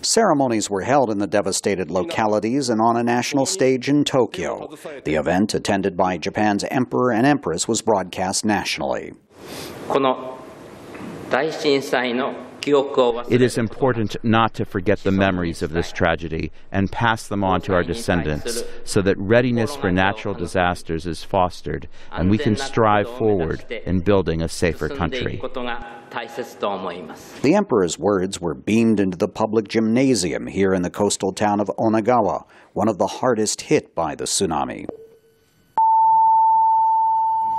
Ceremonies were held in the devastated localities and on a national stage in Tokyo. The event, attended by Japan's Emperor and Empress, was broadcast nationally. It is important not to forget the memories of this tragedy and pass them on to our descendants so that readiness for natural disasters is fostered and we can strive forward in building a safer country. The Emperor's words were beamed into the public gymnasium here in the coastal town of Onnagawa, one of the hardest hit by the tsunami.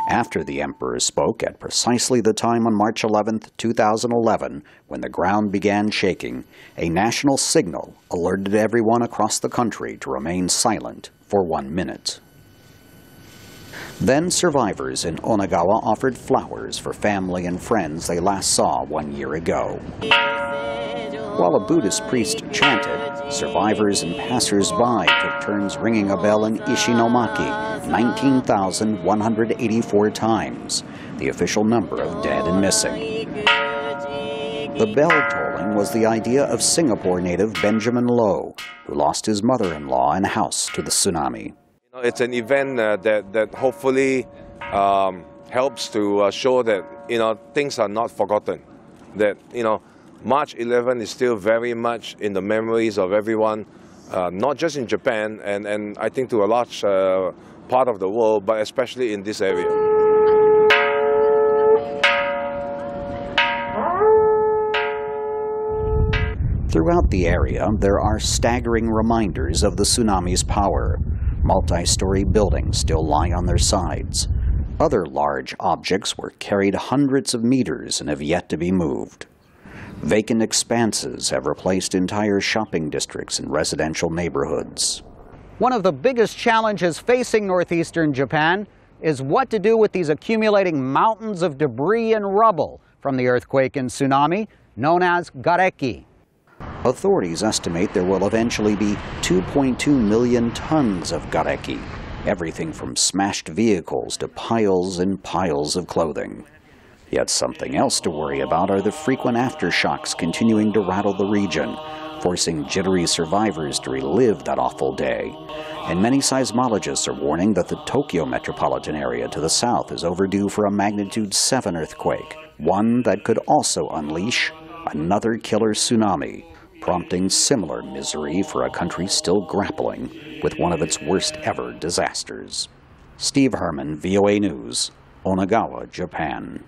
After the Emperor spoke at precisely the time on March 11, 2011, when the ground began shaking, a national signal alerted everyone across the country to remain silent for 1 minute. Then survivors in Onnagawa offered flowers for family and friends they last saw 1 year ago. While a Buddhist priest chanted, survivors and passers-by took turns ringing a bell in Ishinomaki 19,184 times, the official number of dead and missing. The bell tolling was the idea of Singapore native Benjamin Loh, who lost his mother-in-law and house to the tsunami. It's an event that hopefully helps to show that things are not forgotten, that March 11 is still very much in the memories of everyone, not just in Japan and I think to a large part of the world, but especially in this area. Throughout the area, there are staggering reminders of the tsunami's power. Multi-story buildings still lie on their sides. Other large objects were carried hundreds of meters and have yet to be moved. Vacant expanses have replaced entire shopping districts and residential neighborhoods. One of the biggest challenges facing northeastern Japan is what to do with these accumulating mountains of debris and rubble from the earthquake and tsunami, known as gareki. Authorities estimate there will eventually be 2.2 million tons of gareki, everything from smashed vehicles to piles and piles of clothing. Yet something else to worry about are the frequent aftershocks continuing to rattle the region, forcing jittery survivors to relive that awful day. And many seismologists are warning that the Tokyo metropolitan area to the south is overdue for a magnitude 7 earthquake, one that could also unleash another killer tsunami, prompting similar misery for a country still grappling with one of its worst ever disasters. Steve Herman, VOA News, Onnagawa, Japan.